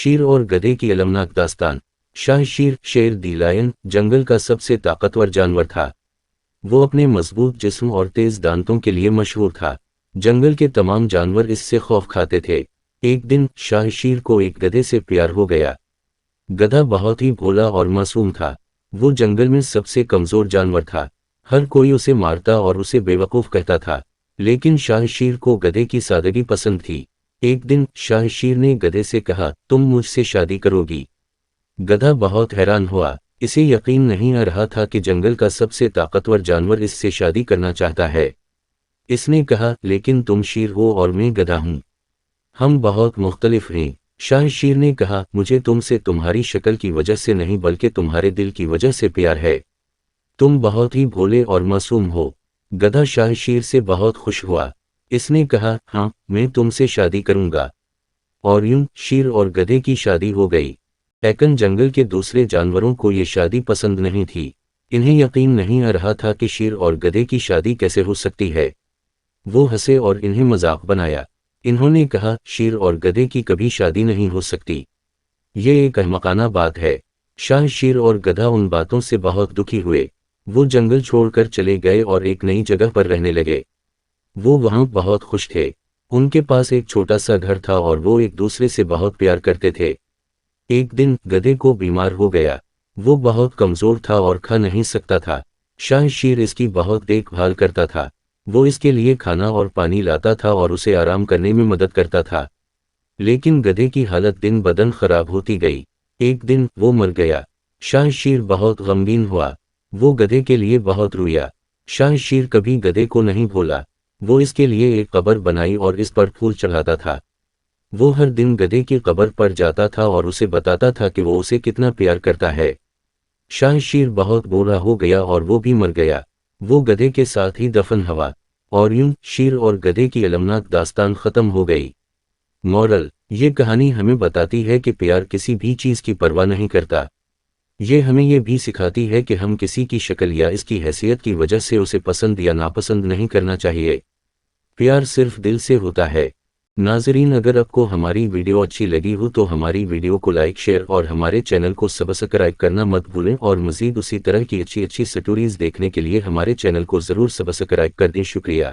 شیر اور گدھے کی المناک داستان۔ شاہ شیر، شیر دی لائن، جنگل کا سب سے طاقتور جانور تھا۔ وہ اپنے مضبوط جسم اور تیز دانتوں کے لیے مشہور تھا۔ جنگل کے تمام جانور اس سے خوف کھاتے تھے۔ ایک دن شاہ شیر کو ایک گدھے سے پیار ہو گیا۔ گدھا بہت ہی بھولا اور معصوم تھا۔ وہ جنگل میں سب سے کمزور جانور تھا۔ ہر کوئی اسے مارتا اور اسے بے وقوف کہتا تھا، لیکن شاہ شیر کو گدھے کی سادگی پسند تھی۔ ایک دن شاہ شیر نے گدھے سے کہا، تم مجھ سے شادی کرو گی؟ گدھا بہت حیران ہوا۔ اسے یقین نہیں آ رہا تھا کہ جنگل کا سب سے طاقتور جانور اس سے شادی کرنا چاہتا ہے۔ اس نے کہا، لیکن تم شیر ہو اور میں گدھا ہوں، ہم بہت مختلف ہیں۔ شاہ شیر نے کہا، مجھے تم سے تمہاری شکل کی وجہ سے نہیں بلکہ تمہارے دل کی وجہ سے پیار ہے۔ تم بہت ہی بھولے اور معصوم ہو۔ گدھا شاہ شیر سے بہت خوش ہوا۔ اس نے کہا، ہاں، میں تم سے شادی کروں گا۔ اور یوں شیر اور گدھے کی شادی ہو گئی۔ لیکن جنگل کے دوسرے جانوروں کو یہ شادی پسند نہیں تھی۔ انہیں یقین نہیں آ رہا تھا کہ شیر اور گدھے کی شادی کیسے ہو سکتی ہے۔ وہ ہنسے اور انہیں مذاق بنایا۔ انہوں نے کہا، شیر اور گدھے کی کبھی شادی نہیں ہو سکتی، یہ ایک احمقانہ بات ہے۔ شاہ شیر اور گدھا ان باتوں سے بہت دکھی ہوئے۔ وہ جنگل چھوڑ کر چلے گئے اور ایک نئی جگہ پر رہنے لگے۔ وہ وہاں بہت خوش تھے۔ ان کے پاس ایک چھوٹا سا گھر تھا اور وہ ایک دوسرے سے بہت پیار کرتے تھے۔ ایک دن گدھے کو بیمار ہو گیا۔ وہ بہت کمزور تھا اور کھا نہیں سکتا تھا۔ شاہ شیر اس کی بہت دیکھ بھال کرتا تھا۔ وہ اس کے لیے کھانا اور پانی لاتا تھا اور اسے آرام کرنے میں مدد کرتا تھا۔ لیکن گدھے کی حالت دن بدن خراب ہوتی گئی۔ ایک دن وہ مر گیا۔ شاہ شیر بہت غمگین ہوا۔ وہ گدھے کے لیے بہت رویا۔ شاہ شیر کبھی گدھے کو نہیں بھولا۔ وہ اس کے لیے ایک قبر بنائی اور اس پر پھول چڑھاتا تھا۔ وہ ہر دن گدھے کی قبر پر جاتا تھا اور اسے بتاتا تھا کہ وہ اسے کتنا پیار کرتا ہے۔ شاہ شیر بہت برا ہو گیا اور وہ بھی مر گیا۔ وہ گدھے کے ساتھ ہی دفن ہوا۔ اور یوں شیر اور گدھے کی المناک داستان ختم ہو گئی۔ مورل: یہ کہانی ہمیں بتاتی ہے کہ پیار کسی بھی چیز کی پرواہ نہیں کرتا۔ یہ ہمیں یہ بھی سکھاتی ہے کہ ہم کسی کی شکل یا اس کی حیثیت کی وجہ سے اسے پسند یا ناپسند نہیں کرنا چاہیے۔ پیار صرف دل سے ہوتا ہے۔ ناظرین، اگر آپ کو ہماری ویڈیو اچھی لگی ہو تو ہماری ویڈیو کو لائک، شیئر اور ہمارے چینل کو سبسکرائب کرنا مت بھولیں، اور مزید اسی طرح کی اچھی سٹوریز دیکھنے کے لیے ہمارے چینل کو ضرور سبسکرائب کر دیں۔ شکریہ۔